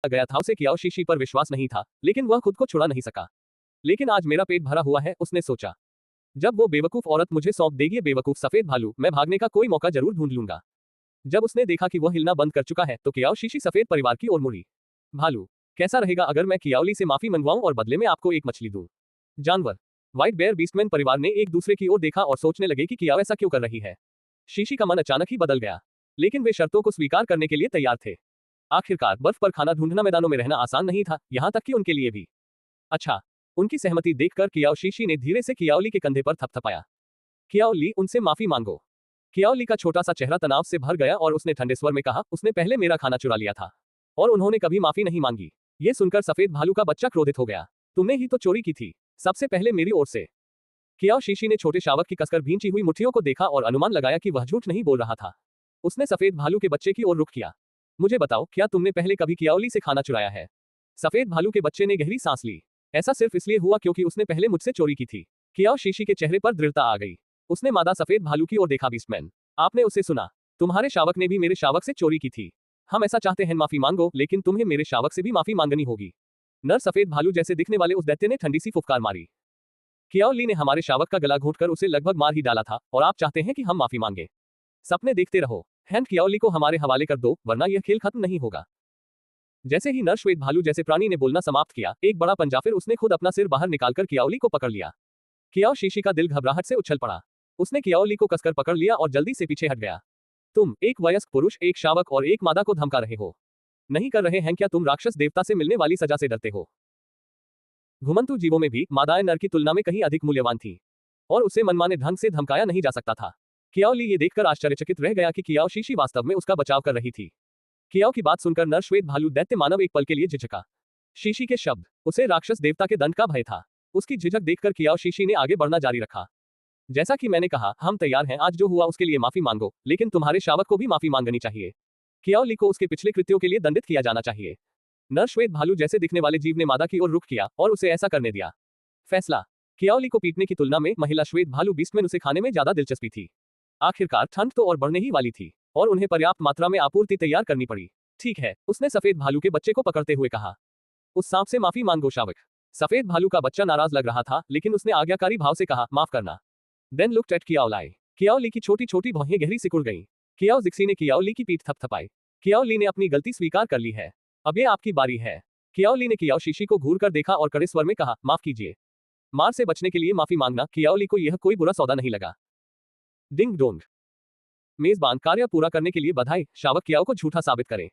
गया था। उसे कियाओ शीशी पर विश्वास नहीं था, लेकिन वह खुद को छुड़ा नहीं सका। लेकिन आज मेरा पेट भरा हुआ है, उसने सोचा। जब वो बेवकूफ औरत मुझे सौंप देगी बेवकूफ सफेद भालू, मैं भागने का कोई मौका जरूर ढूंढ लूंगा। जब उसने देखा कि वह हिलना बंद कर चुका है, तो कियाओ शीशी सफेद परिवार की ओर मुड़ी। भालू, कैसा रहेगा अगर मैं कियाओली से माफी मंगवाऊं और बदले में आपको एक मछली दूं? जानवर, व्हाइट बेयर बीस्टमैन परिवार ने एक दूसरे की ओर देखा और सोचने लगे कि कियाओ ऐसा क्यों कर रही है। शीशी का मन अचानक ही बदल गया, लेकिन वे शर्तों को स्वीकार करने के लिए तैयार थे। आखिरकार बर्फ पर खाना ढूंढना मैदानों में रहना आसान नहीं था, यहां तक कि उनके लिए भी। अच्छा, उनकी सहमति देखकर कियाओ शीशी ने धीरे से कियाओली के कंधे पर थपथपाया। कियाओली, उनसे माफी मांगो। कियाओली का छोटा सा चेहरा तनाव से भर गया और उसने ठंडे स्वर में कहा, उसने पहले मेरा खाना चुरा लिया था और उन्होंने कभी माफी नहीं मांगी। ये सुनकर सफेद भालू का बच्चा क्रोधित हो गया। तुमने ही तो चोरी की थी, सबसे पहले मेरी ओर से। कियाओ शीशी ने छोटे शावक की कसकर भींची हुई मुट्ठियों को देखा और अनुमान लगाया कि वह झूठ नहीं बोल रहा था। उसने सफेद भालू के बच्चे की ओर रुख किया। मुझे बताओ, क्या तुमने पहले कभी कियाओली से खाना चुराया है? सफेद भालू के बच्चे ने गहरी सांस ली। ऐसा सिर्फ इसलिए हुआ क्योंकि उसने पहले मुझसे चोरी की थी। कियाओ शीशी के चेहरे पर दृढ़ता आ गई। उसने मादा सफेद भालू की ओर देखा। बीस्टमैन, आपने उसे सुना। तुम्हारे शावक ने भी मेरे शावक से चोरी की थी। हम ऐसा चाहते हैं माफी मांगो, लेकिन तुम्हें मेरे शावक से भी माफी मांगनी होगी। नर सफेद भालू जैसे दिखने वाले उस दैत्य ने ठंडी सी फुफकार मारी। कियाओली ने हमारे शावक का गला घोंटकर उसे लगभग मार ही डाला था, और आप चाहते हैं कि हम माफी मांगे? सपने देखते रहो। हैंड कियाओली को हमारे हवाले कर दो, वरना यह खेल खत्म नहीं होगा। जैसे ही नर श्वेत भालू जैसे प्राणी ने बोलना समाप्त किया, एक बड़ा पंजाफिर उसने खुद अपना सिर बाहर निकालकर कियाओली को पकड़ लिया। कियाओ शीशी का दिल घबराहट से उछल पड़ा। उसने कियाओली को कसकर पकड़ लिया और जल्दी से पीछे हट गया। तुम, एक वयस्क पुरुष, एक शावक और एक मादा को धमका रहे हो। नहीं कर रहे हैं क्या तुम राक्षस देवता से मिलने वाली सजा से डरते हो? घुमंतु जीवों में भी मादाएं नर की तुलना में कहीं अधिक मूल्यवान थी, और उसे मनमाने ढंग से धमकाया नहीं जा सकता था। कियाओली ये देखकर आश्चर्यचकित रह गया कि कियाओ शीशी वास्तव में उसका बचाव कर रही थी। कियाओ की बात सुनकर नर श्वेत भालू दैत्य मानव एक पल के लिए झिझका। शीशी के शब्द, उसे राक्षस देवता के दंड का भय था। उसकी झिझक देखकर कियाओ शीशी ने आगे बढ़ना जारी रखा। जैसा कि मैंने कहा, हम तैयार हैं। आज जो हुआ उसके लिए माफी मांगो, लेकिन तुम्हारे शावक को भी माफी मांगनी चाहिए। कियाओली को उसके पिछले कृत्यों के लिए दंडित किया जाना चाहिए। नर श्वेत भालू जैसे दिखने वाले जीव ने मादा की ओर रुख किया और उसे ऐसा करने दिया। फैसला, कियाओली को पीटने की तुलना में महिला श्वेत भालू बीस्टमैन उसे खाने में ज्यादा दिलचस्पी थी। आखिरकार ठंड तो और बढ़ने ही वाली थी, और उन्हें पर्याप्त मात्रा में आपूर्ति तैयार करनी पड़ी। ठीक है, उसने सफेद भालू के बच्चे को पकड़ते हुए कहा। उस सांप से माफी मांगो शावक। सफेद भालू का बच्चा नाराज लग रहा था, लेकिन उसने आज्ञाकारी भाव से कहा, माफ करना। Then looked at Kiaolai. Kiaoli की छोटी छोटी भौहें गहरी सिकुड़ गईं। कियाओ जिक्सी ने कियाओली की पीठ थपथपाई। कियाओली ने अपनी गलती स्वीकार कर ली है। अब ये आपकी बारी है। कियाओली ने कियाओ शीशी को घूर कर देखा और कड़े स्वर में कहा, माफ कीजिए। मार से बचने के लिए माफी मांगना कियाओली को यह कोई बुरा सौदा नहीं लगा। Ding dong. मेजबान, कार्य पूरा करने के लिए बधाई। शावक कियाओ को झूठा साबित करें।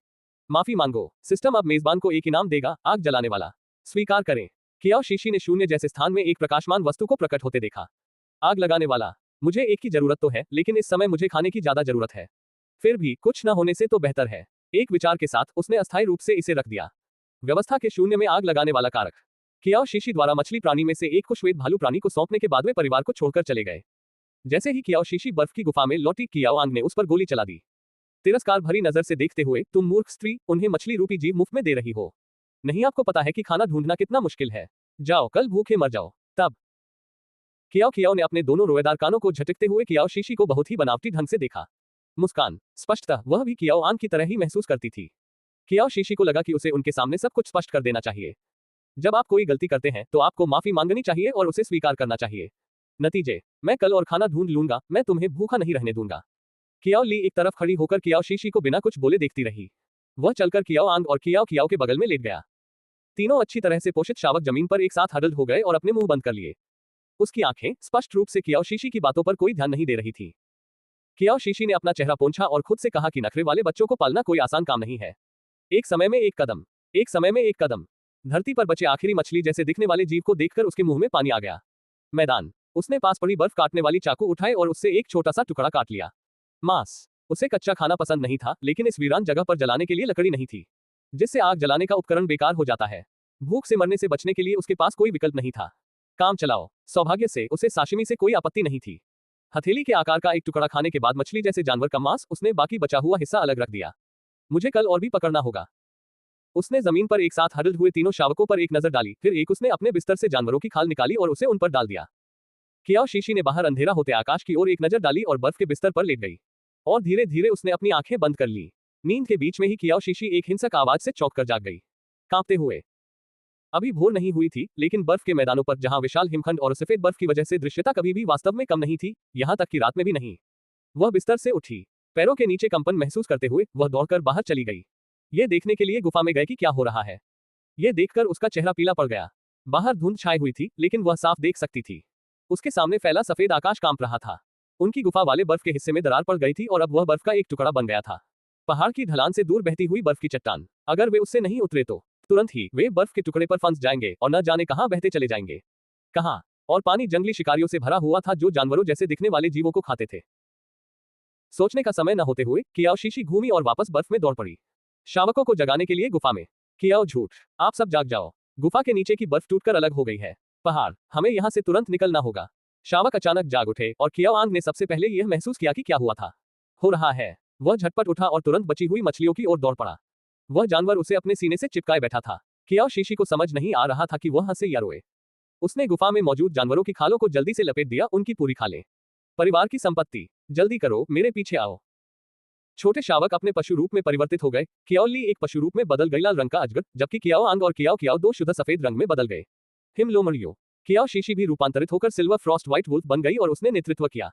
माफी मांगो। सिस्टम अब मेजबान को एक इनाम देगा, आग जलाने वाला। स्वीकार करें। कियाओ शीशी ने शून्य जैसे स्थान में एक प्रकाशमान वस्तु को प्रकट होते देखा। आग लगाने वाला। मुझे एक की जरूरत तो है, लेकिन इस समय मुझे खाने की ज्यादा जरूरत है। फिर भी कुछ न होने से तो बेहतर है। एक विचार के साथ उसने अस्थायी रूप से इसे रख दिया। व्यवस्था के शून्य में आग लगाने वाला कारक। कियाओ शीशी द्वारा मछली प्राणी में से एक को श्वेत भालू प्राणी को सौंपने के बाद वे परिवार को छोड़कर चले गए। जैसे ही कियाओ शीशी बर्फ की गुफा में लौटी, कियाओ आंग ने उस पर गोली चला दी। तिरस्कार भरी नजर से देखते हुए, तुम मूर्ख स्त्री, उन्हें मछली रूपी जीव मुफ्त में दे रही हो। नहीं आपको पता है कि खाना ढूंढना कितना मुश्किल है। जाओ, कल भूखे मर जाओ। तब कियाओ ने अपने दोनों रोएदार कानों को झटकते हुए कियाओ शीशी को बहुत ही बनावटी ढंग से देखा। मुस्कान, स्पष्टतः वह भी कियाओ आंग की तरह ही महसूस करती थी। कियाओ शीशी को लगा कि उसे उनके सामने सब कुछ स्पष्ट कर देना चाहिए। जब आप कोई गलती करते हैं तो आपको माफी मांगनी चाहिए और उसे स्वीकार करना चाहिए। नतीजे, मैं कल और खाना ढूंढ लूंगा, मैं तुम्हें भूखा नहीं रहने दूंगा। कियाओ ली एक तरफ खड़ी होकर कियाओ शीशी को बिना कुछ बोले देखती रही। वह चलकर कियाओ आंग और कियाओ के बगल में लेट गया। तीनों अच्छी तरह से पोषित शावक जमीन पर एक साथ हडल हो गए और अपने मुंह बंद कर लिए। उसकी आंखें स्पष्ट रूप से कियाओ शीशी की बातों पर कोई ध्यान नहीं दे रही थी। कियाओ शीशी ने अपना चेहरा पोंछा और खुद से कहा कि नखरे वाले बच्चों को पालना कोई आसान काम नहीं है। एक समय में एक कदम, एक समय में एक कदम। धरती पर बचे आखिरी मछली जैसे दिखने वाले जीव को देखकर उसके मुंह में पानी आ गया। मैदान। उसने पास पड़ी बर्फ काटने वाली चाकू उठाए और उससे एक छोटा सा टुकड़ा काट लिया। मांस। उसे कच्चा खाना पसंद नहीं था, लेकिन इस वीरान जगह पर जलाने के लिए लकड़ी नहीं थी, जिससे आग जलाने का उपकरण बेकार हो जाता है। भूख से मरने से बचने के लिए उसके पास कोई विकल्प नहीं था। काम चलाओ। सौभाग्य से उसे साशिमी से कोई आपत्ति नहीं थी। हथेली के आकार का एक टुकड़ा खाने के बाद मछली जैसे जानवर का मांस उसने बाकी बचा हुआ हिस्सा अलग रख दिया। मुझे कल और भी पकड़ना होगा। उसने जमीन पर एक साथ हडल हुए तीनों शावकों पर एक नजर डाली, फिर एक उसने अपने बिस्तर से जानवरों की खाल निकाली और उसे उन पर डाल दिया। कियाओ शीशी ने बाहर अंधेरा होते आकाश की ओर एक नजर डाली और बर्फ के बिस्तर पर लेट गई, और धीरे धीरे उसने अपनी आंखें बंद कर ली। नींद के बीच में ही कियाओ शीशी एक हिंसक आवाज से चौंक कर जाग गई। कांपते हुए। अभी भोर नहीं हुई थी, लेकिन बर्फ के मैदानों पर जहां विशाल हिमखंड और सफेद बर्फ की वजह से दृश्यता कभी भी वास्तव में कम नहीं थी, यहां तक कि रात में भी नहीं। वह बिस्तर से उठी, पैरों के नीचे कंपन महसूस करते हुए वह दौड़कर बाहर चली गई। ये देखने के लिए गुफा में गए कि क्या हो रहा है। ये देखकर उसका चेहरा पीला पड़ गया। बाहर धुंध छाई हुई थी, लेकिन वह साफ देख सकती थी। उसके सामने फैला सफेद आकाश कांप रहा था। उनकी गुफा वाले बर्फ के हिस्से में दरार पड़ गई थी और अब वह बर्फ का एक टुकड़ा बन गया था। पहाड़ की ढलान से दूर बहती हुई बर्फ की चट्टान। अगर वे उससे नहीं उतरे तो तुरंत ही वे बर्फ के टुकड़े पर फंस जाएंगे और न जाने कहां बहते चले जाएंगे। कहां? और पानी जंगली शिकारियों से भरा हुआ था जो जानवरों जैसे दिखने वाले जीवों को खाते थे। सोचने का समय न होते हुए कियाओ शीशी घूमी और वापस बर्फ में दौड़ पड़ी। शावकों को जगाने के लिए गुफा में। कियाओ झूठ, आप सब जाग जाओ। गुफा के नीचे की बर्फ टूटकर अलग हो गई है। पहाड़, हमें यहाँ से तुरंत निकलना होगा। शावक अचानक जाग उठे और कियाओ आंग ने सबसे पहले यह महसूस किया कि क्या हुआ था। हो रहा है। वह झटपट उठा और तुरंत बची हुई मछलियों की ओर दौड़ पड़ा। वह जानवर उसे अपने सीने से चिपकाए बैठा था। कियाओ शीशी को समझ नहीं आ रहा था कि वह हंसे या रोए। उसने गुफा में मौजूद जानवरों की खालों को जल्दी से लपेट दिया, उनकी पूरी खालें। परिवार की संपत्ति, जल्दी करो, मेरे पीछे आओ। छोटे शावक अपने पशु रूप में परिवर्तित हो गए। कियाओ ली एक पशु रूप में बदल गई लाल रंग का अजगर, जबकि कियाओ आंग और कियाओ कियाओ दो शुद्ध सफेद रंग में बदल गए। हिमलोमड़ियो। कियाओ शीशी भी रूपांतरित होकर सिल्वर फ्रॉस्ट व्हाइट वुल्फ बन गई और उसने नेतृत्व किया।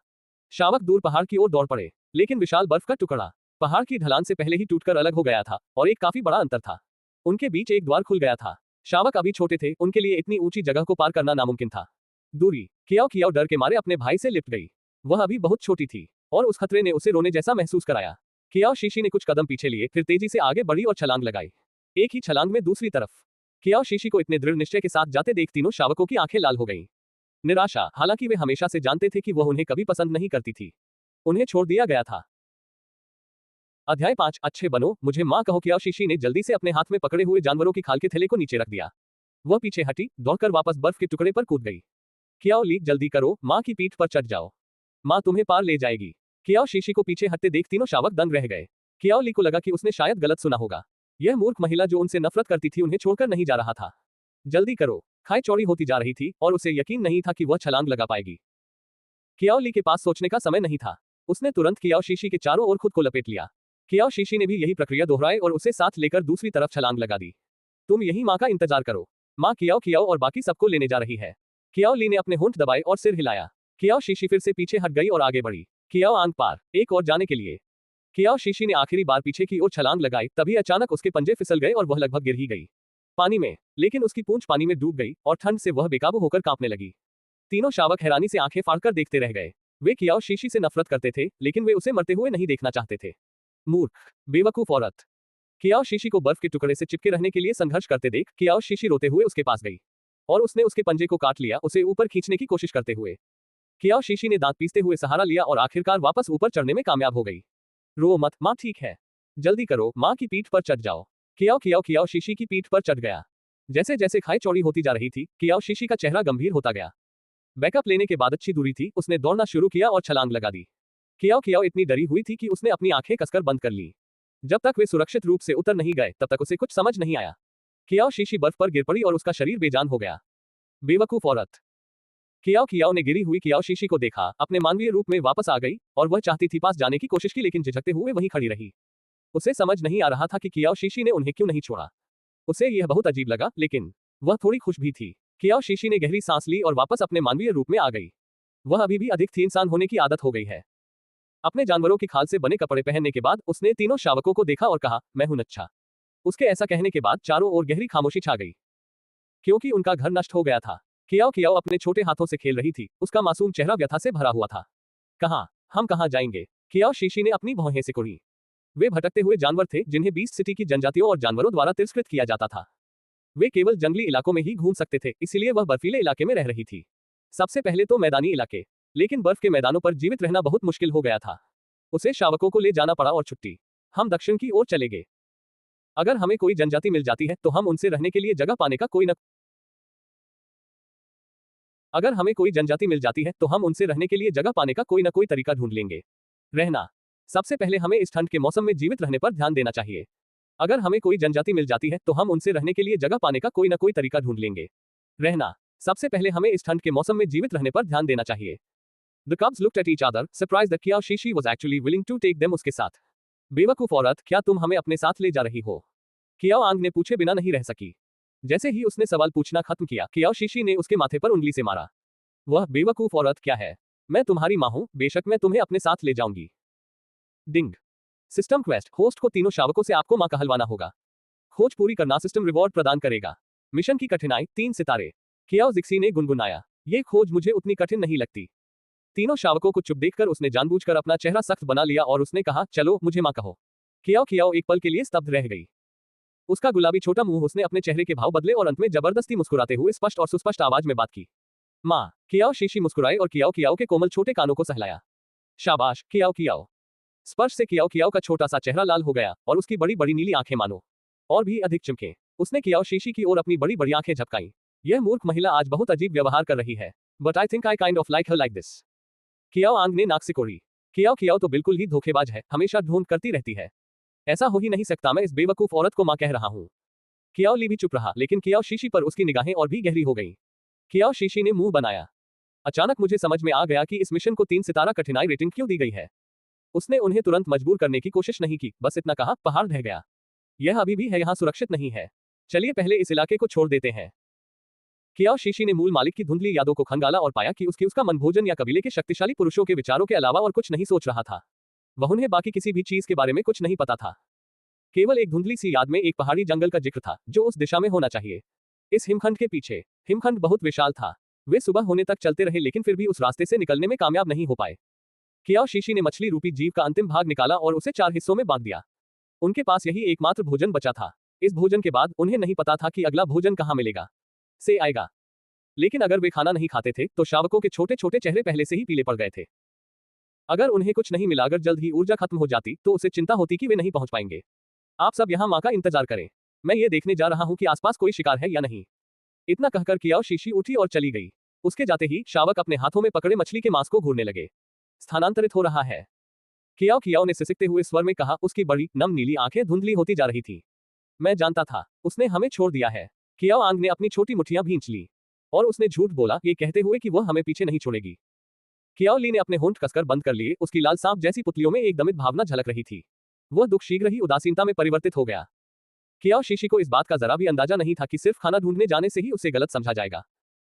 शावक दूर पहाड़ की ओर दौड़ पड़े, लेकिन विशाल बर्फ का टुकड़ा पहाड़ की ढलान से पहले ही टूटकर अलग हो गया था और एक काफी बड़ा अंतर था। उनके बीच एक द्वार खुल गया था। शावक अभी छोटे थे, उनके लिए इतनी ऊंची जगह को पार करना नामुमकिन था। दूरी। कियाओ कियाओ डर के मारे अपने भाई से लिपट गई। वह अभी बहुत छोटी थी और उस खतरे ने उसे रोने जैसा महसूस कराया। कियाओ शीशी ने कुछ कदम पीछे लिए, फिर तेजी से आगे बढ़ी और छलांग लगाई। एक ही छलांग में दूसरी तरफ। कियाओ शीशी को इतने दृढ़ निश्चय के साथ जाते देख तीनों शावकों की आंखें लाल हो गईं। निराशा, हालांकि वे हमेशा से जानते थे कि वह उन्हें कभी पसंद नहीं करती थी। उन्हें छोड़ दिया गया था। अध्याय 5, अच्छे बनो, मुझे मां कहो। कियाओ शीशी ने जल्दी से अपने हाथ में पकड़े हुए जानवरों की खाल के थैले को नीचे रख दिया। वह पीछे हटी, दौड़कर वापस बर्फ के टुकड़े पर कूद गई। कियाओ ली, जल्दी करो, मां की पीठ पर चढ़ जाओ। मां तुम्हें पार ले जाएगी। कियाओ शीशी को पीछे हटते देख तीनों शावक दंग रह गए। कियाओ ली को लगा कि उसने शायद गलत सुना होगा। यह मूर्ख महिला जो उनसे नफरत करती थी उन्हें छोड़कर नहीं जा रहा था। जल्दी करो। खाई चौड़ी होती जा रही थी और उसे यकीन नहीं था कि वह छलांग लगा पाएगी। कियाओ ली के पास सोचने का समय नहीं था। उसने तुरंत कियाओ शीशी के चारों ओर खुद को लपेट लिया। कियाओ शीशी ने भी यही प्रक्रिया दोहराई और उसे साथ लेकर दूसरी तरफ छलांग लगा दी। तुम यही मां का इंतजार करो। मां कियाओ कियाओ और बाकी सबको लेने जा रही है। कियाओ ली ने अपने होंठ दबाए और सिर हिलाया। कियाओ शीशी फिर से पीछे हट गई और आगे बढ़ी। कियाओ आंग पार, एक और जाने के लिए। कियाओ शीशी ने आखिरी बार पीछे की ओर छलांग लगाई, तभी अचानक उसके पंजे फिसल गए और वह लगभग गिर ही गई पानी में। लेकिन उसकी पूंछ पानी में डूब गई और ठंड से वह बेकाबू होकर कांपने लगी। तीनों शावक हैरानी से आंखें फाड़कर देखते रह गए। वे कियाओ शीशी से नफरत करते थे, लेकिन वे उसे मरते हुए नहीं देखना चाहते थे। मूर्ख, बेवकूफ औरत। कियाओ शीशी को बर्फ के टुकड़े से चिपके रहने के लिए संघर्ष करते देख कियाओ शीशी रोते हुए उसके पास गई और उसने उसके पंजे को काट लिया, उसे ऊपर खींचने की कोशिश करते हुए। कियाओ शीशी ने दांत पीसते हुए सहारा लिया और आखिरकार वापस ऊपर चढ़ने में कामयाब हो गई। रो मत, मां ठीक है। जल्दी करो, मां की पीठ पर चढ़ जाओ। कियाओ कियाओ कियाओ शीशी की पीठ पर चढ़ गया। जैसे जैसे खाई चौड़ी होती जा रही थी, कियाओ शीशी का चेहरा गंभीर होता गया। बैकअप लेने के बाद अच्छी दूरी थी, उसने दौड़ना शुरू किया और छलांग लगा दी। कियाओ कियाओ इतनी डरी हुई थी कि उसने अपनी आंखें कसकर बंद कर ली। जब तक वे सुरक्षित रूप से उतर नहीं गए तब तक उसे कुछ समझ नहीं आया। कियाओ शीशी बर्फ पर गिर पड़ी और उसका शरीर बेजान हो गया। बेवकूफ औरत। कियाओ कियाओ ने गिरी हुई कियाओ शीशी को देखा, अपने मानवीय रूप में वापस आ गई और वह चाहती थी पास जाने की कोशिश की, लेकिन झिझकते हुए वहीं खड़ी रही। उसे समझ नहीं आ रहा था कि कियाओ शीशी ने उन्हें क्यों नहीं छोड़ा। उसे यह बहुत अजीब लगा, लेकिन वह थोड़ी खुश भी थी। कियाओ शीशी ने गहरी सांस ली और वापस अपने मानवीय रूप में आ गई। वह अभी भी अधिक थी इंसान होने की आदत हो गई है। अपने जानवरों की खाल से बने कपड़े पहनने के बाद उसने तीनों शावकों को देखा और कहा, मैं हूं अच्छा। उसके ऐसा कहने के बाद चारों ओर गहरी खामोशी छा गई, क्योंकि उनका घर नष्ट हो गया था। कियाओ कियाओ अपने छोटे हाथों से खेल रही थी, उसका मासूम चेहरा व्यथा से भरा हुआ था। कहां, हम कहां जाएंगे? कियाओ शीशी ने अपनी भौहें सिकुड़ी। वे भटकते हुए जानवर थे जिन्हें बीस्ट सिटी की जनजातियों और जानवरों द्वारा तिरस्कृत किया जाता था। वे केवल जंगली इलाकों में ही घूम सकते थे, इसलिए वह बर्फीले इलाके में रह रही थी। सबसे पहले तो मैदानी इलाके, लेकिन बर्फ के मैदानों पर जीवित रहना बहुत मुश्किल हो गया था। उसे शावकों को ले जाना पड़ा और छुट्टी। हम दक्षिण की ओर चले गए। अगर हमें कोई जनजाति मिल जाती है तो हम उनसे रहने के लिए जगह पाने का कोई न अगर हमें कोई जनजाति मिल जाती है तो हम उनसे रहने के लिए जगह पाने का कोई न कोई तरीका ढूंढ लेंगे। रहना, सबसे पहले हमें इस ठंड के मौसम में जीवित रहने पर ध्यान देना चाहिए। अगर हमें कोई जनजाति मिल जाती है तो हम उनसे रहने के लिए जगह पाने का कोई न कोई तरीका ढूंढ लेंगे। रहना, सबसे पहले हमें इस ठंड के मौसम में जीवित रहने पर ध्यान देना चाहिए। The cubs looked at each other, surprised that Kiao Shishi was actually willing to take them उसके साथ। बेवकूफ औरत, क्या तुम हमें अपने साथ ले जा रही हो? कियाओ आंग ने पूछे बिना नहीं रह सकी। जैसे ही उसने सवाल पूछना खत्म किया, कियाओ शीशी ने उसके माथे पर उंगली से मारा। वह बेवकूफ औरत क्या है? मैं तुम्हारी माँ हूं, बेशक मैं तुम्हें अपने साथ ले जाऊंगी। डिंग। सिस्टम क्वेस्ट, होस्ट को तीनों शावकों से आपको माँ कहलवाना होगा। खोज पूरी करना सिस्टम रिवॉर्ड प्रदान करेगा। मिशन की कठिनाई 3 सितारे। कियाओ जिक्सी ने गुनगुनाया, ये खोज मुझे उतनी कठिन नहीं लगती। तीनों शावकों को चुप देखकर उसने जानबूझकर अपना चेहरा सख्त बना लिया और उसने कहा, चलो मुझे माँ कहो। कियाओ कियाओ एक पल के लिए स्तब्ध रह गई। उसका गुलाबी छोटा मुंह, उसने अपने चेहरे के भाव बदले और अंत में जबरदस्ती मुस्कुराते हुए स्पष्ट और सुस्पष्ट आवाज में बात की। माँ। कियाओ शीशी मुस्कुराए और कियाओ कियाओ के कोमल छोटे कानों को सहलाया। शाबाश कियाओ कियाओ। स्पर्श से कियाओ कियाओ का छोटा सा चेहरा लाल हो गया और उसकी बड़ी बड़ी नीली आंखें मानो और भी अधिक चमके। उसने कियाओ शीशी की ओर अपनी बड़ी बड़ी आंखें झपकाई। यह मूर्ख महिला आज बहुत अजीब व्यवहार कर रही है, but I think I kind of like her like this. Kiao Ang ने नाक सिकोड़ी। कियाओ कियाओ तो बिल्कुल ही धोखेबाज है, हमेशा ढूंढ करती रहती है। ऐसा हो ही नहीं सकता, मैं इस बेवकूफ औरत को माँ कह रहा हूँ। कियाओ ली भी चुप रहा, लेकिन कियाओ शीशी पर उसकी निगाहें और भी गहरी हो गईं। कियाओ शीशी ने मुंह बनाया। अचानक मुझे समझ में आ गया कि इस मिशन को 3 सितारा कठिनाई रेटिंग क्यों दी गई है। उसने उन्हें तुरंत मजबूर करने की कोशिश नहीं की, बस इतना कहा, पहाड़ ढह गया। यह अभी भी है, यहाँ सुरक्षित नहीं है। चलिए पहले इस इलाके को छोड़ देते हैं। कियाओ शीशी ने मूल मालिक की धुंधली यादों को खंगाला और पाया कि उसका मन भोजन या कबीले के शक्तिशाली पुरुषों के विचारों के अलावा और कुछ नहीं सोच रहा था। वह उन्हें बाकी किसी भी चीज के बारे में कुछ नहीं पता था। केवल एक धुंधली सी याद में एक पहाड़ी जंगल का जिक्र था जो उस दिशा में होना चाहिए। इस हिमखंड के पीछे। हिमखंड बहुत विशाल था। वे सुबह होने तक चलते रहे लेकिन फिर भी उस रास्ते से निकलने में कामयाब नहीं हो पाए। कियाओ शीशी ने मछली रूपी जीव का अंतिम भाग निकाला और उसे 4 हिस्सों में बांट दिया। उनके पास यही एकमात्र भोजन बचा था। इस भोजन के बाद उन्हें नहीं पता था कि अगला भोजन कहां मिलेगा से आएगा। लेकिन अगर वे खाना नहीं खाते थे तो शावकों के छोटे छोटे चेहरे पहले से ही पीले पड़ गए थे। अगर उन्हें कुछ नहीं मिला, अगर जल्द ही ऊर्जा खत्म हो जाती तो उसे चिंता होती कि वे नहीं पहुंच पाएंगे। आप सब यहाँ माँ का इंतजार करें, मैं ये देखने जा रहा हूँ कि आसपास कोई शिकार है या नहीं। इतना कहकर कियाओ शीशी उठी और चली गई। उसके जाते ही शावक अपने हाथों में पकड़े मछली के मांस को घूरने लगे। स्थानांतरित हो रहा है, कियाओ कियाओ ने सिसकते हुए स्वर में कहा। उसकी बड़ी नम नीली आंखें धुंधली होती जा रही थी। मैं जानता था, उसने हमें छोड़ दिया है। कियाओ आंग ने अपनी छोटी मुट्ठियां भींच ली और उसने झूठ बोला, ये कहते हुए कि वह हमें पीछे नहीं छोड़ेगी। कियाओ ली ने अपने होंठ कसकर बंद कर लिए। उसकी लाल सांप जैसी पुतलियों में एक दमित भावना झलक रही थी। वह दुख शीघ्र ही उदासीनता में परिवर्तित हो गया। कियाओ शीशी को इस बात का जरा भी अंदाजा नहीं था कि सिर्फ खाना ढूंढने जाने से ही उसे गलत समझा जाएगा।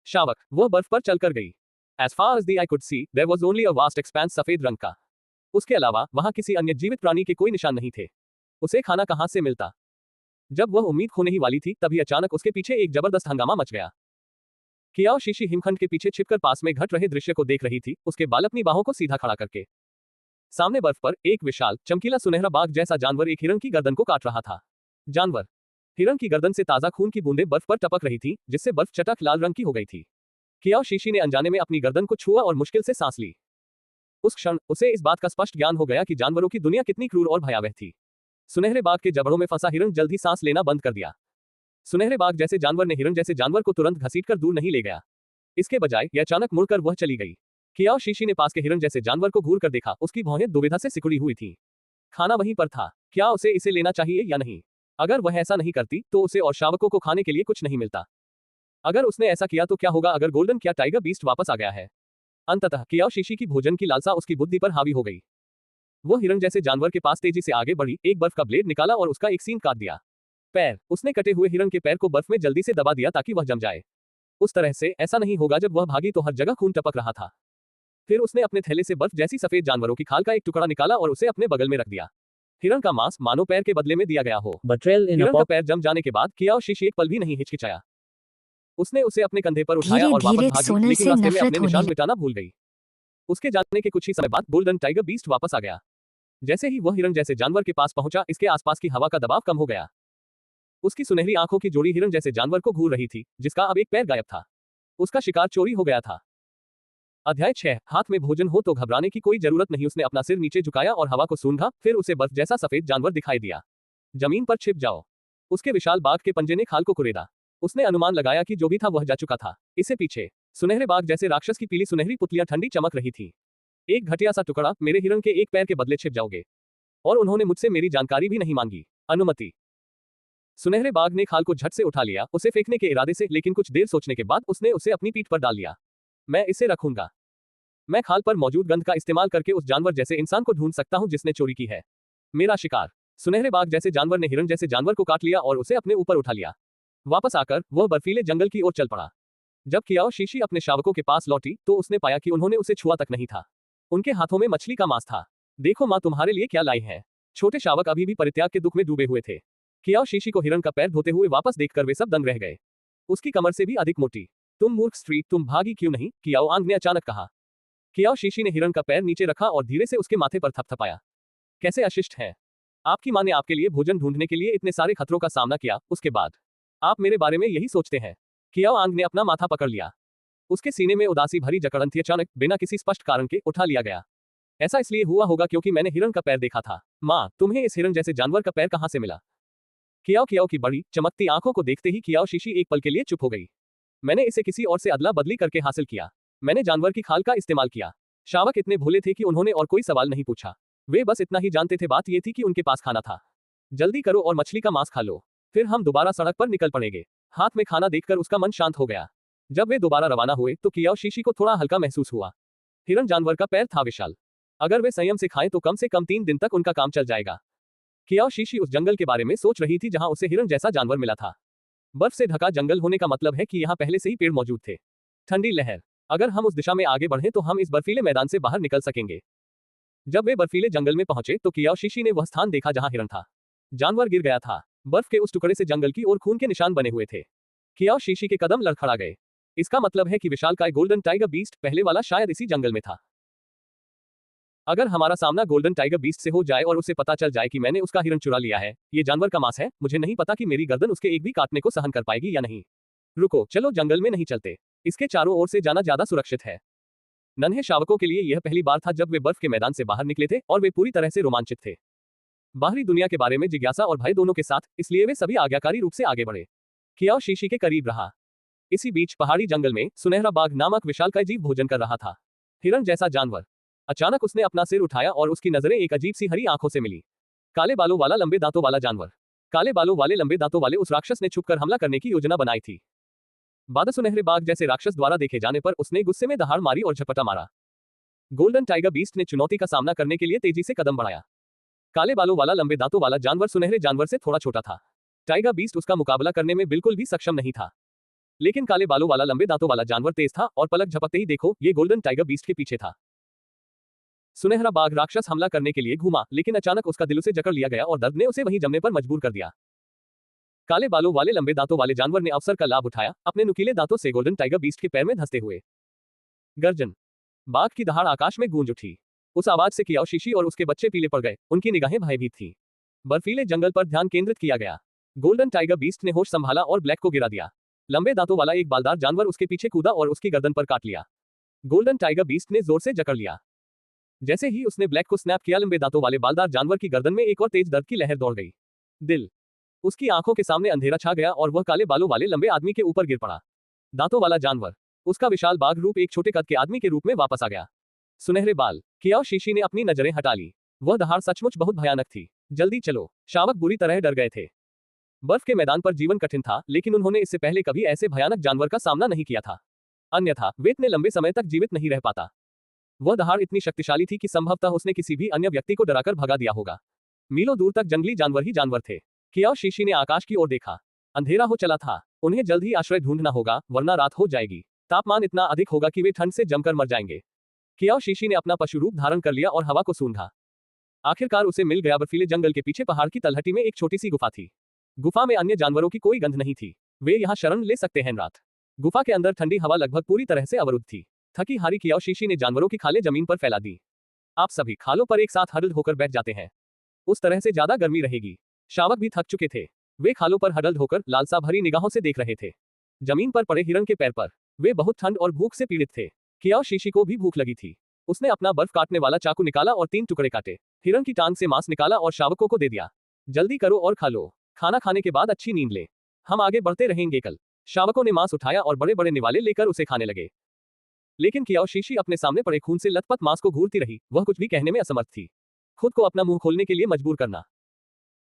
शावक। वह बर्फ पर चलकर गई। As far as the eye could see, there was only a vast expanse सफेद रंग का। उसके अलावा वहां किसी अन्य जीवित प्राणी के कोई निशान नहीं थे। उसे खाना कहां से मिलता? जब वह उम्मीद खोने ही वाली थी तभी अचानक उसके पीछे एक जबरदस्त हंगामा मच गया। कियाओ शीशी हिमखंड के पीछे छिपकर पास में घट रहे दृश्य को देख रही थी, उसके बाल अपनी बाहों को सीधा खड़ा करके। सामने बर्फ पर एक विशाल चमकीला सुनहरा बाघ जैसा जानवर एक हिरण की गर्दन को काट रहा था। जानवर। हिरण की गर्दन से ताजा खून की बूंदें बर्फ पर टपक रही थी, जिससे बर्फ चटक लाल रंग की हो गई थी। कियाओ शीशी ने अनजाने में अपनी गर्दन को छुआ और मुश्किल से सांस ली। उस क्षण उसे इस बात का स्पष्ट ज्ञान हो गया कि जानवरों की दुनिया कितनी क्रूर और भयावह थी। सुनहरे बाघ के जबड़ों में फंसा हिरण जल्द ही सांस लेना बंद कर दिया। सुनहरे बाघ जैसे जानवर ने हिरण जैसे जानवर को तुरंत घसीटकर दूर नहीं ले गया। इसके बजाय यह अचानक मुड़कर वह चली गई। कियाओ शीशी ने पास के हिरण जैसे जानवर को घूर कर देखा। उसकी भौहें दुविधा से सिकुड़ी हुई थी। खाना वहीं पर था। क्या उसे इसे लेना चाहिए या नहीं? अगर वह ऐसा नहीं करती तो उसे और शावकों को खाने के लिए कुछ नहीं मिलता। अगर उसने ऐसा किया तो क्या होगा? अगर गोल्डन क्या टाइगर बीस्ट वापस आ गया है? अंततः कियाओ शीशी की भोजन की लालसा उसकी बुद्धि पर हावी हो गई। वो हिरण जैसे जानवर के पास तेजी से आगे बढ़ी, एक बर्फ का ब्लेड निकाला और उसका एक सीन काट दिया। पैर। उसने कटे हुए हिरण के पैर को बर्फ में जल्दी से दबा दिया ताकि वह जम जाए। उस तरह से ऐसा नहीं होगा जब वह भागी तो हर जगह खून टपक रहा था। फिर उसने अपने थैले से बर्फ जैसी सफेद जानवरों की खाल का एक टुकड़ा निकाला और उसे अपने बगल में रख दिया। हिरण का मांस मानो पैर के बदले में दिया गया हो। हिरण का पैर जम जाने के बाद कियाओ शीशी एक पल भी नहीं हिचकिचाया। उसने उसे अपने कंधे पर उठाया और वापस भागी, लेकिन रास्ते में अपने निशान मिटाना भूल गई। उसके जाने के कुछ ही समय बाद गोल्डन टाइगर बीस्ट वापस आ गया। जैसे ही वह हिरण जैसे जानवर के पास पहुंचा, इसके आसपास की हवा का दबाव कम हो गया। उसकी सुनहरी आंखों की जोड़ी हिरण जैसे जानवर को घूर रही थी, जिसका अब एक पैर गायब था। उसका शिकार चोरी हो गया था। अध्याय 6। हाथ में भोजन हो तो घबराने की कोई जरूरत नहीं। उसने अपना सिर नीचे झुकाया और हवा को सूंघा, फिर उसे बर्फ जैसा सफेद जानवर दिखाई दिया। जमीन पर छिप जाओ। उसके विशाल बाघ के पंजे ने खाल को कुरेदा। उसने अनुमान लगाया कि जो भी था वह जा चुका था। इससे पीछे सुनहरे बाघ जैसे राक्षस की पीली सुनहरी पुतलियां ठंडी चमक रही थी। एक घटिया सा टुकड़ा, मेरे हिरण के एक पैर के बदले छिप जाओगे। और उन्होंने मुझसे मेरी जानकारी भी नहीं मांगी, अनुमति। सुनहरे बाघ ने खाल को झट से उठा लिया, उसे फेंकने के इरादे से, लेकिन कुछ देर सोचने के बाद उसने उसे अपनी पीठ पर डाल लिया। मैं इसे रखूंगा। मैं खाल पर मौजूद गंध का इस्तेमाल करके उस जानवर जैसे इंसान को ढूंढ सकता हूं जिसने चोरी की है। मेरा शिकार। सुनहरे बाघ जैसे जानवर ने हिरण जैसे जानवर को काट लिया और उसे अपने ऊपर उठा लिया। वापस आकर वह बर्फीले जंगल की ओर चल पड़ा। जब कियाओ शीशी अपने शावकों के पास लौटी तो उसने पाया कि उन्होंने उसे छुआ तक नहीं था। उनके हाथों में मछली का मांस था। देखो माँ, तुम्हारे लिए क्या लाई है। छोटे शावक अभी भी परित्याग के दुख में डूबे हुए थे। कियाओ शीशी को हिरण का पैर धोते हुए वापस देखकर वे सब दंग रह गए। उसकी कमर से भी अधिक मोटी। तुम मूर्ख स्त्री, तुम भागी क्यों नहीं, कियाओ आंग ने अचानक कहा। कियाओ शीशी ने हिरण का पैर नीचे रखा और धीरे से उसके माथे पर थपथपाया। कैसे अशिष्ट है। आपकी माँ ने आपके लिए भोजन ढूंढने के लिए इतने सारे खतरों का सामना किया, उसके बाद आप मेरे बारे में यही सोचते हैं। कियाओ आंग ने अपना माथा पकड़ लिया। उसके सीने में उदासी भरी जकड़न थी। अचानक बिना किसी स्पष्ट कारण के उठा लिया गया। ऐसा इसलिए हुआ होगा क्योंकि मैंने हिरण का पैर देखा था। माँ, तुम्हें इस हिरण जैसे जानवर का पैर कहाँ से मिला। कियाओ कियाओ की बड़ी चमकती आंखों को देखते ही कियाओ शीशी एक पल के लिए चुप हो गई। मैंने इसे किसी और से अदला बदली करके हासिल किया। मैंने जानवर की खाल का इस्तेमाल किया। शावक इतने भोले थे कि उन्होंने और कोई सवाल नहीं पूछा। वे बस इतना ही जानते थे, बात ये थी कि उनके पास खाना था। जल्दी करो और मछली का मांस खा लो, फिर हम दोबारा सड़क पर निकल पड़ेंगे। हाथ में खाना देखकर उसका मन शांत हो गया। जब वे दोबारा रवाना हुए तो कियाओ शीशी को थोड़ा हल्का महसूस हुआ। हिरण जानवर का पैर था विशाल। अगर वे संयम से खाएं तो कम से कम 3 दिन तक उनका काम चल जाएगा। कियाओ शीशी उस जंगल के बारे में सोच रही थी जहां उसे हिरण जैसा जानवर मिला था। बर्फ से ढका जंगल होने का मतलब है कि यहाँ पहले से ही पेड़ मौजूद थे। ठंडी लहर। अगर हम उस दिशा में आगे बढ़ें तो हम इस बर्फीले मैदान से बाहर निकल सकेंगे। जब वे बर्फीले जंगल में पहुंचे तो कियाओ शीशी ने वह स्थान देखा जहां हिरण था। जानवर गिर गया था। बर्फ के उस टुकड़े से जंगल की ओर खून के निशान बने हुए थे। कियाओ शीशी के कदम लड़खड़ा गए। इसका मतलब है कि विशालकाय गोल्डन टाइगर बीस्ट पहले वाला शायद इसी जंगल में था। अगर हमारा सामना गोल्डन टाइगर बीस्ट से हो जाए और उसे पता चल जाए कि मैंने उसका हिरण चुरा लिया है, ये जानवर का मांस है, मुझे नहीं पता कि मेरी गर्दन उसके एक भी काटने को सहन कर पाएगी या नहीं। रुको, चलो जंगल में नहीं चलते। इसके चारों ओर से जाना ज्यादा सुरक्षित है। नन्हे शावकों के लिए यह पहली बार था जब वे बर्फ के मैदान से बाहर निकले थे और वे पूरी तरह से रोमांचित थे। बाहरी दुनिया के बारे में जिज्ञासा और भय दोनों के साथ, इसलिए वे सभी आज्ञाकारी रूप से आगे बढ़े। कियाओ शीशी के करीब रहा। इसी बीच पहाड़ी जंगल में सुनहरा बाघ नामक विशालकाय जीव भोजन कर रहा था। हिरण जैसा जानवर। अचानक उसने अपना सिर उठाया और उसकी नजरें एक अजीब सी हरी आंखों से मिली। काले बालों वाला लंबे दांतों वाला जानवर। काले बालों वाले लंबे दांतों वाले उस राक्षस ने छुपकर हमला करने की योजना बनाई थी। बाद सुनहरे बाघ जैसे राक्षस द्वारा देखे जाने पर उसने गुस्से में दहाड़ मारी और झपटा मारा। गोल्डन टाइगर बीस्ट ने चुनौती का सामना करने के लिए तेजी से कदम बढ़ाया। काले बालों वाला लंबे दांतों वाला जानवर सुनहरे जानवर से थोड़ा छोटा था। टाइगर बीस्ट उसका मुकाबला करने में बिल्कुल भी सक्षम नहीं था। लेकिन काले बालों वाला लंबे दांतों वाला जानवर तेज था और पलक झपकते ही देखो, ये गोल्डन टाइगर बीस्ट के पीछे था। सुनहरा बाघ राक्षस हमला करने के लिए घूमा, लेकिन अचानक उसका दिल उसे जकड़ लिया गया और दर्द ने उसे वहीं जमने पर मजबूर कर दिया। काले बालों वाले लंबे दांतों वाले जानवर ने अवसर का लाभ उठाया, अपने नुकीले दांतों से गोल्डन टाइगर बीस्ट के पैर में धंसते हुए। गर्जन। बाघ की दहाड़ आकाश में गूंज उठी। उस आवाज से कियाओ शीशी और उसके बच्चे पीले पड़ गए, उनकी निगाहें भयभीत थी। बर्फीले जंगल पर ध्यान केंद्रित किया गया। गोल्डन टाइगर बीस्ट ने होश संभाला और ब्लैक को गिरा दिया। लंबे दांतों वाला एक बालदार जानवर उसके पीछे कूदा और उसकी गर्दन पर काट लिया। गोल्डन टाइगर बीस्ट ने जोर से जकड़ लिया। जैसे ही उसने ब्लैक को स्नैप किया, लंबे दांतों वाले बालदार जानवर की गर्दन में एक और तेज दर्द की लहर दौड़ गई। दिल। उसकी आंखों के सामने अंधेरा छा गया और वह काले बालों वाले लंबे आदमी के ऊपर गिर पड़ा। दांतों वाला जानवर। उसका विशाल बाघ रूप एक छोटे कद के आदमी के रूप में वापस आ गया। सुनहरे बाल। कियाओ शीशी ने अपनी नजरें हटा ली। वह दहाड़ सचमुच बहुत भयानक थी। जल्दी चलो। शावक बुरी तरह डर गए थे। बर्फ के मैदान पर जीवन कठिन था, लेकिन उन्होंने इससे पहले कभी ऐसे भयानक जानवर का सामना नहीं किया था। अन्यथा वे इतने लंबे समय तक जीवित नहीं रह पाता। वह दहाड़ इतनी शक्तिशाली थी कि संभवतः उसने किसी भी अन्य व्यक्ति को डराकर भगा दिया होगा। मीलों दूर तक जंगली जानवर ही जानवर थे। कियाओ शीशी ने आकाश की ओर देखा। अंधेरा हो चला था। उन्हें जल्द ही आश्रय ढूंढना होगा, वरना रात हो जाएगी। तापमान इतना अधिक होगा कि वे ठंड से जमकर मर जाएंगे। कियाओ शीशी ने अपना पशु रूप धारण कर लिया और हवा को सूंघा। आखिरकार उसे मिल गया। बर्फीले जंगल के पीछे पहाड़ की तलहटी में एक छोटी सी गुफा थी। गुफा में अन्य जानवरों की कोई गंध नहीं थी। वे यहाँ शरण ले सकते हैं। रात। गुफा के अंदर ठंडी हवा लगभग पूरी तरह से अवरुद्ध थी। थकी हारी कियाओ शीशी ने जानवरों की खालें जमीन पर फैला दी। आप सभी खालों पर एक साथ हडल होकर बैठ जाते हैं। उस तरह से ज्यादा गर्मी रहेगी। शावक भी थक चुके थे। वे खालों पर हडल होकर लालसा भरी निगाहों से देख रहे थे। जमीन पर पड़े हिरण के पैर पर। वे बहुत ठंड और भूख से पीड़ित थे। कियाओ शीशी को भी भूख लगी थी। उसने अपना बर्फ काटने वाला चाकू निकाला और 3 टुकड़े काटे। हिरण की टांग से मांस निकाला और शावकों को दे दिया। जल्दी करो और खा लो। खाना खाने के बाद अच्छी नींद ले। हम आगे बढ़ते रहेंगे कल। शावकों ने मांस उठाया और बड़े बड़े निवाले लेकर उसे खाने लगे। लेकिन कियाओ शीशी अपने सामने पड़े खून से लथपथ मांस को घूरती रही। वह कुछ भी कहने में असमर्थ थी। खुद को अपना मुंह खोलने के लिए मजबूर करना।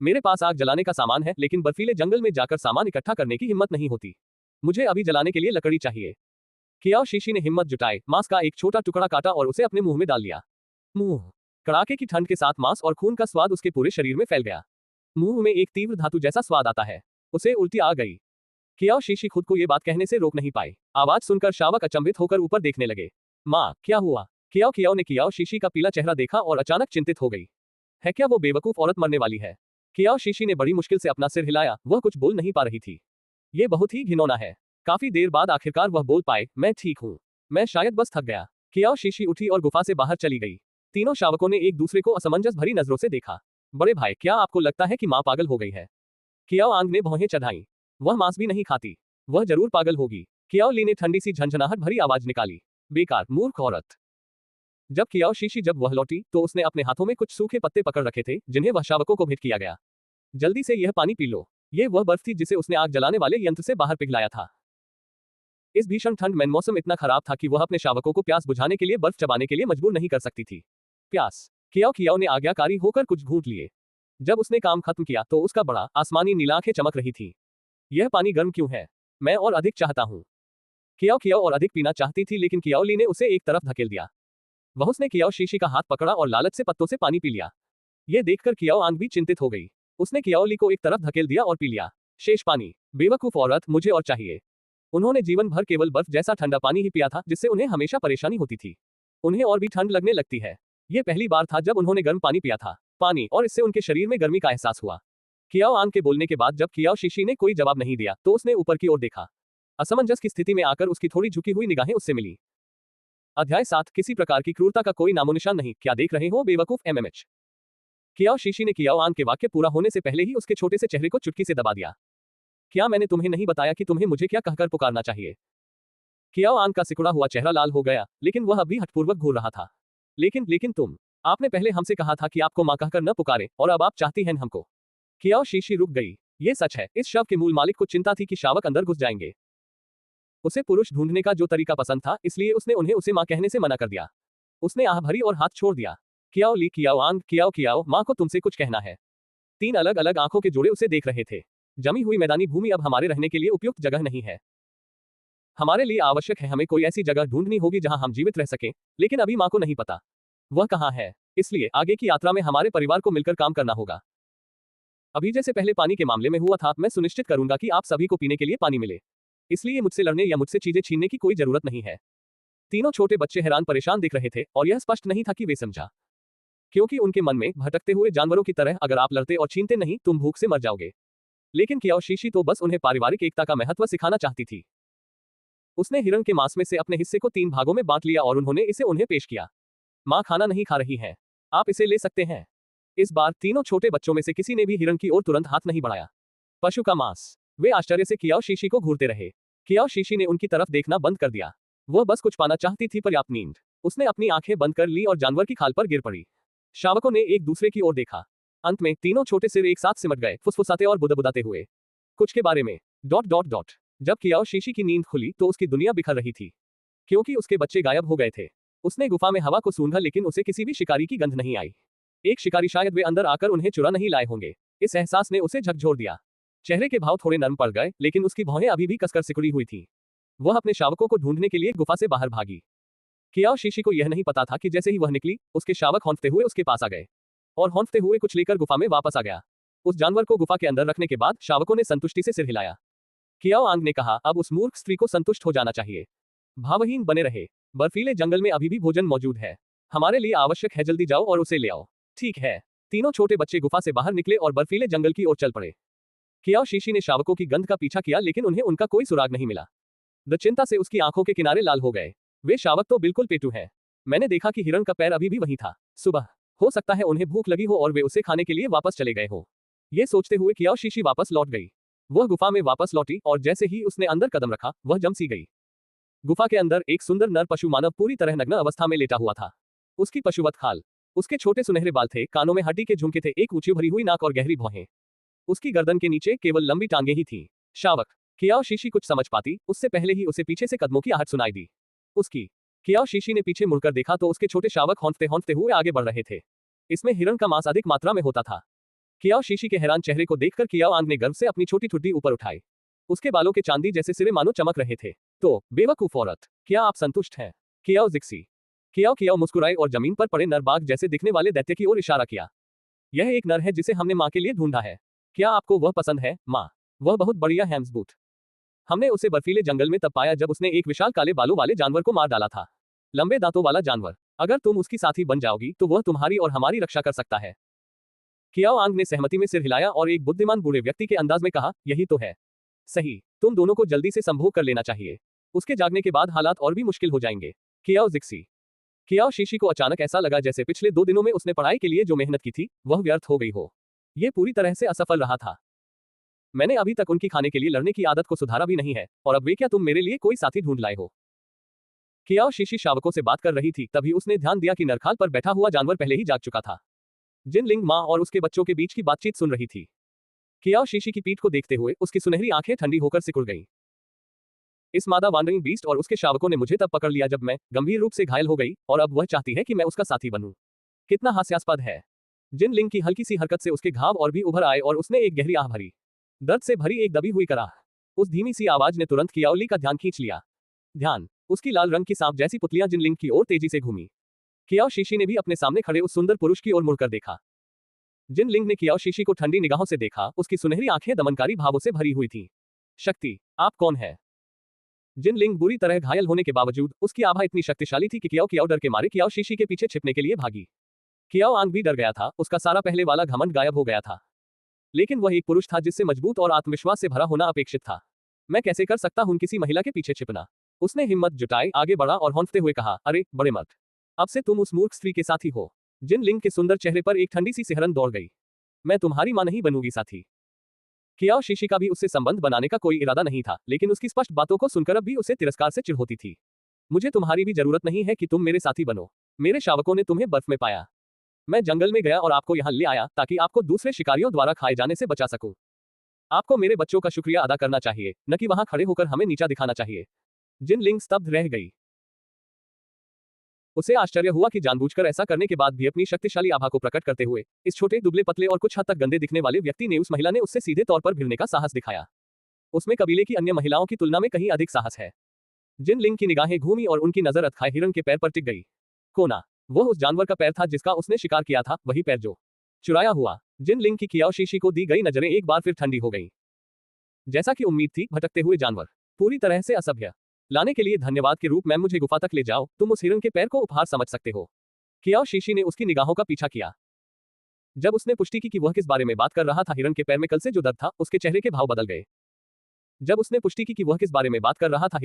मेरे पास आग जलाने का सामान है, लेकिन बर्फीले जंगल में जाकर सामान इकट्ठा करने की हिम्मत नहीं होती। मुझे अभी जलाने के लिए लकड़ी चाहिए। कियाओ शीशी ने हिम्मत जुटाए, मांस का एक छोटा टुकड़ा काटा और उसे अपने मुंह में डाल लिया। मुंह। कड़ाके की ठंड के साथ मांस और खून का स्वाद उसके पूरे शरीर में फैल गया। मुंह में एक तीव्र धातु जैसा स्वाद आता है। उसे उल्टी आ गई। कियाओ शीशी खुद को ये बात कहने से रोक नहीं पाए। आवाज सुनकर शावक अचंभित होकर ऊपर देखने लगे। माँ, क्या हुआ? कियाओ ने कियाओ शीशी का पीला चेहरा देखा और अचानक चिंतित हो गई। है क्या वो बेवकूफ औरत मरने वाली है? कियाओ शीशी ने बड़ी मुश्किल से अपना सिर हिलाया, वह कुछ बोल नहीं पा रही थी। ये बहुत ही घिनौना है। काफी देर बाद आखिरकार वह बोल पाए, मैं ठीक हूँ। मैं शायद बस थक गया। कियाओ शीशी उठी और गुफा से बाहर चली गई। तीनों शावकों ने एक दूसरे को असमंजस भरी नजरों से देखा। बड़े भाई, क्या आपको लगता है कि माँ पागल हो गई है? कियाओ आंग ने भौहें चढ़ाई। वह मांस भी नहीं खाती। वह जरूर पागल होगी। कियाओ ली ने ठंडी सी झंझनाहट भरी आवाज निकाली। बेकार, मूर्ख औरत। जब वह लौटी तो उसने अपने हाथों में कुछ सूखे पत्ते पकड़ रखे थे जिन्हें वह शावकों को भेंट किया गया। जल्दी से यह पानी पी लो। ये वह बर्फ थी जिसे उसने आग जलाने वाले यंत्र से बाहर पिघलाया था। इस भीषण ठंड में मौसम इतना खराब था कि वह अपने शावकों को प्यास बुझाने के लिए बर्फ चबाने के लिए मजबूर नहीं कर सकती थी। प्यास। कियाओ ने आज्ञाकारी होकर कुछ घूंट लिए। जब उसने काम खत्म किया तो उसका बड़ा आसमानी नीला आंखें चमक रही थी। यह पानी गर्म क्यों है? मैं और अधिक चाहता हूँ। कियाओ और अधिक पीना चाहती थी, लेकिन कियाओ ली ने उसे एक तरफ धकेल दिया। वह उसने कियाओ शीशी का हाथ पकड़ा और लालच से पत्तों से पानी पी लिया। यह देखकर कियाओ आंग भी चिंतित हो गई। उसने कियाओ ली को एक तरफ धकेल दिया और पी लिया शेष पानी। बेवकूफ औरत, मुझे और चाहिए। उन्होंने जीवन भर केवल बर्फ जैसा ठंडा पानी ही पिया था, जिससे उन्हें हमेशा परेशानी होती थी। उन्हें और भी ठंड लगने लगती है। यह पहली बार था जब उन्होंने गर्म पानी पिया था। पानी, और इससे उनके शरीर में गर्मी का एहसास हुआ। कियाओ आंग के बोलने के बाद जब कियाओ शीशी ने कोई जवाब नहीं दिया तो उसने ऊपर की ओर देखा। असमंजस की स्थिति में आकर उसकी थोड़ी झुकी हुई निगाहें उससे मिली। अध्याय 7, किसी प्रकार की क्रूरता का कोई नामोनिशान नहीं। क्या देख रहे हो बेवकूफ? एमएमएच। कियाओ शीशी ने कियाओ आंग के वाक्य पूरा होने से पहले ही उसके छोटे से चेहरे को चुटकी से दबा दिया। क्या मैंने तुम्हें नहीं बताया कि तुम्हें मुझे क्या कहकर पुकारना चाहिए? कियाओ आंग का सिकुड़ा हुआ चेहरा लाल हो गया, लेकिन वह अभी हठपूर्वक घूर रहा था। लेकिन आपने पहले हमसे कहा था कि आपको मां कहकर न पुकारे, और अब आप चाहती हैं हमको। कियाओ शीशी रुक गई। ये सच है, इस शव के मूल मालिक को चिंता थी कि शावक अंदर घुस जाएंगे। उसे पुरुष ढूंढने का जो तरीका पसंद था, इसलिए उसने उन्हें उसे मां कहने से मना कर दिया। उसने आह भरी और हाथ छोड़ दिया। कियाओ ली, कियाओ आंग, कियाओ, मां को तुमसे कुछ कहना है। 3 अलग अलग आंखों के जोड़े उसे देख रहे थे। जमी हुई मैदानी भूमि अब हमारे रहने के लिए उपयुक्त जगह नहीं है। हमारे लिए आवश्यक है, हमें कोई ऐसी जगह ढूंढनी होगी जहां हम जीवित रह सकें, लेकिन अभी मां को नहीं पता वह कहां है। इसलिए आगे की यात्रा में हमारे परिवार को मिलकर काम करना होगा। अभी जैसे पहले पानी के मामले में हुआ था, मैं सुनिश्चित करूंगा कि आप सभी को पीने के लिए पानी मिले। इसलिए मुझसे लड़ने या मुझसे चीजें छीनने की कोई जरूरत नहीं है। तीनों छोटे बच्चे हैरान परेशान दिख रहे थे और यह स्पष्ट नहीं था कि वे समझा, क्योंकि उनके मन में भटकते हुए जानवरों की तरह, अगर आप लड़ते और छीनते नहीं, तुम भूख से मर जाओगे। लेकिन कियाओ शीशी तो बस उन्हें पारिवारिक एकता का महत्व सिखाना चाहती थी। उसने हिरण के मांस में से अपने हिस्से को 3 भागों में बांट लिया और उन्होंने इसे उन्हें पेश किया। मां खाना नहीं खा रही है, आप इसे ले सकते हैं। इस बार तीनों छोटे बच्चों में से किसी ने भी हिरण की ओर तुरंत हाथ नहीं बढ़ाया। पशु का मांस। वे आश्चर्य से कियाओ शीशी को घूरते रहे। कियाओ शीशी ने उनकी तरफ देखना बंद कर दिया। वह बस कुछ पाना चाहती थी, पर्याप्त नींद। उसने अपनी आंखें बंद कर ली और जानवर की खाल पर गिर पड़ी। शावकों ने एक दूसरे की ओर देखा। अंत में तीनों छोटे सिर एक साथ सिमट गए, फुसफुसाते और बुदबुदाते हुए कुछ के बारे में। ... जब कियाओ शीशी की नींद खुली तो उसकी दुनिया बिखर रही थी, क्योंकि उसके बच्चे गायब हो गए थे। उसने गुफा में हवा को सूंघा, लेकिन उसे किसी भी शिकारी की गंध नहीं आई। एक शिकारी शायद वे अंदर आकर उन्हें चुरा नहीं लाए होंगे। इस एहसास ने उसे झकझोर दिया। चेहरे के भाव थोड़े नरम पड़ गए, लेकिन उसकी भौहें अभी भी कसकर सिकुड़ी हुई थी। वह अपने शावकों को ढूंढने के लिए गुफा से बाहर भागी। कियाओ शीशी को यह नहीं पता था कि जैसे ही वह निकली, उसके शावक हौंफते हुए उसके पास आ गए और हौंफते हुए कुछ लेकर गुफा में वापस आ गया। उस जानवर को गुफा के अंदर रखने के बाद शावकों ने संतुष्टि से सिर हिलाया। कियाओ आंग ने कहा, अब उस मूर्ख स्त्री को संतुष्ट हो जाना चाहिए। भावहीन बने रहे। बर्फीले जंगल में अभी भी भोजन मौजूद है। हमारे लिए आवश्यक है, जल्दी जाओ और उसे ले आओ। ठीक है। तीनों छोटे बच्चे गुफा से बाहर निकले और बर्फीले जंगल की ओर चल पड़े। कियाओ शीशी ने शावकों की गंध का पीछा किया, लेकिन उन्हें उनका कोई सुराग नहीं मिला। चिंता से उसकी आंखों के किनारे लाल हो गए। वे शावक तो बिल्कुल पेटू हैं। मैंने देखा कि हिरण का पैर अभी भी वहीं था। सुबह हो सकता है उन्हें भूख लगी हो और वे उसे खाने के लिए वापस चले गए हो। ये सोचते हुए कियाओ शीशी वापस लौट गई। वह गुफा में वापस लौटी और जैसे ही उसने अंदर कदम रखा, वह जम सी गई। गुफा के अंदर एक सुंदर नर पशु मानव पूरी तरह नग्न अवस्था में लेटा हुआ था। उसकी पशुवत खाल, उसके छोटे सुनहरे बाल थे, कानों में हड्डी के झुमके थे, एक ऊंची भरी हुई नाक और गहरी भौहें। उसकी गर्दन के नीचे केवल लंबी टांगे ही थी। शावक। कियाओ शीशी कुछ समझ पाती, उससे पहले ही उसे पीछे से कदमों की आहट सुनाई दी। उसकी। कियाओ शीशी ने पीछे मुड़कर देखा तो उसके छोटे शावक हौंफते हौंफते हुए आगे बढ़ रहे थे। इसमें हिरण का मांस अधिक मात्रा में होता था। कियाओ शीशी के हैरान चेहरे को देखकर कियाओ आंग ने गर्व से अपनी छोटी ठुड्डी ऊपर उठाई। उसके बालों के चांदी जैसे सिरे मानो चमक रहे थे। तो बेवकूफ औरत, क्या आप संतुष्ट हैं? कियाओ जिक्सी। कियाओ मुस्कुराए और जमीन पर पड़े नर बाघ जैसे दिखने वाले दैत्य की ओर इशारा किया। यह एक नर है जिसे हमने मां के लिए ढूंढा है। क्या आपको वह पसंद है, माँ? वह बहुत बढ़िया हैम्सबूट। हमने उसे बर्फीले जंगल में तब पाया जब उसने एक विशाल काले बालों वाले जानवर को मार डाला था। लंबे दांतों वाला जानवर। अगर तुम उसकी साथी बन जाओगी तो वह तुम्हारी और हमारी रक्षा कर सकता है। कियाओ आंग ने सहमति में सिर हिलाया और एक बुद्धिमान बूढ़े व्यक्ति के अंदाज में कहा, यही तो है। सही, तुम दोनों को जल्दी से संभोग कर लेना चाहिए। उसके जागने के बाद हालात और भी मुश्किल हो जाएंगे। कियाओ जिक्सी। कियाओ शीशी को अचानक ऐसा लगा जैसे पिछले 2 दिनों में उसने पढ़ाई के लिए जो मेहनत की थी, वह व्यर्थ हो गई हो। ये पूरी तरह से असफल रहा था। मैंने अभी तक उनकी खाने के लिए लड़ने की आदत को सुधारा भी नहीं है, और अब वे क्या तुम मेरे लिए कोई साथी ढूंढ लाए हो? कियाओ शीशी शावकों से बात कर रही थी, तभी उसने ध्यान दिया कि नरखाल पर बैठा हुआ जानवर पहले ही जाग चुका था। जिन लिंग माँ और उसके बच्चों के बीच की बातचीत सुन रही थी। कियाओ शीशी की पीठ को देखते हुए उसकी सुनहरी आंखें ठंडी होकर सिकुड़ गईं। इस मादा वांडरिंग बीस्ट और उसके शावकों ने मुझे तब पकड़ लिया जब मैं गंभीर रूप से घायल हो गई, और अब वह चाहती है कि मैं उसका साथी बनूं। कितना हास्यास्पद है। जिन लिंग की हल्की सी हरकत से उसके घाव और भी उभर आए और उसने एक गहरी आह भरी। दर्द से भरी एक दबी हुई कराह। उस धीमी सी आवाज ने तुरंत कियाओ ली का ध्यान खींच लिया। ध्यान। उसकी लाल रंग की सांप जैसी पुतलियां जिन लिंग की ओर तेजी से घूमी। कियाओ शीशी ने भी अपने सामने खड़े उस सुंदर पुरुष की ओर मुड़कर देखा। जिन लिंग ने कियाओ शीशी को ठंडी निगाहों से देखा, उसकी सुनहरी आंखें दमनकारी भावों से भरी हुई थीं। शक्ति, आप कौन है? जिन लिंग बुरी तरह घायल होने के बावजूद उसकी आभा इतनी शक्तिशाली थी कि कियाओ डर के मारे कियाओ शीशी के पीछे छिपने के लिए भागी। कियाओ आंग भी डर गया था, उसका सारा पहले वाला घमंड गायब हो गया था। लेकिन वह एक पुरुष था जिससे मजबूत और आत्मविश्वास से भरा होना अपेक्षित था। मैं कैसे कर सकता हूं किसी महिला के पीछे छिपना? उसने हिम्मत जुटाई, आगे बढ़ा और हौंफते हुए कहा, अरे बड़े मर्द, अब से तुम उस मूर्ख स्त्री के साथी हो। जिन लिंग के सुंदर चेहरे पर एक ठंडी सी सिहरन दौड़ गई। मैं तुम्हारी मां नहीं बनूंगी साथी। कियाओ शीशी का भी उससे संबंध बनाने का कोई इरादा नहीं था, लेकिन उसकी स्पष्ट बातों को सुनकर अब भी उसे तिरस्कार से चिढ़ होती थी। मुझे तुम्हारी भी जरूरत नहीं है कि तुम मेरे साथी बनो। मेरे शावकों ने तुम्हें बर्फ में पाया। मैं जंगल में गया और आपको यहाँ ले आया ताकि आपको दूसरे शिकारियों द्वारा खाए जाने से बचा सकूं। आपको मेरे बच्चों का शुक्रिया अदा करना चाहिए, न कि वहां खड़े होकर हमें नीचा दिखाना चाहिए। जिन लिंग स्तब्ध रह गई। उसे आश्चर्य हुआ कि जानबूझकर ऐसा करने के बाद भी अपनी शक्तिशाली आभा को प्रकट करते हुए इस छोटे दुबले पतले और कुछ हद तक गंदे दिखने वाले व्यक्ति ने उस महिला ने उससे सीधे तौर पर भिड़ने का साहस दिखाया। उसमें कबीले की अन्य महिलाओं की तुलना में कहीं अधिक साहस है। जिन लिंग की निगाहें घूमी और उनकी नजर अतखाए हिरण के पैर पर टिक गई। कोना, वह उस जानवर का पैर था जिसका उसने शिकार किया था, वही पैर जो चुराया हुआ। जिन लिंग की कियाओ शीशी को दी गई नजरें एक बार फिर ठंडी हो गईं। जैसा कि उम्मीद थी, भटकते हुए जानवर पूरी तरह से असभ्य। लाने के लिए धन्यवाद के रूप में मुझे गुफा तक ले जाओ, तुम उस हिरण के पैर को उपहार समझ सकते हो। कियाओ शीशी ने उसकी निगाहों का पीछा किया। जब उसने पुष्टि की कि वह किस बारे में बात कर रहा था, हिरण के पैर में कल से जो दर्द था, उसके चेहरे के भाव बदल गए। जब उसने पुष्टि की कि वह किस बारे में बात कर रहा था,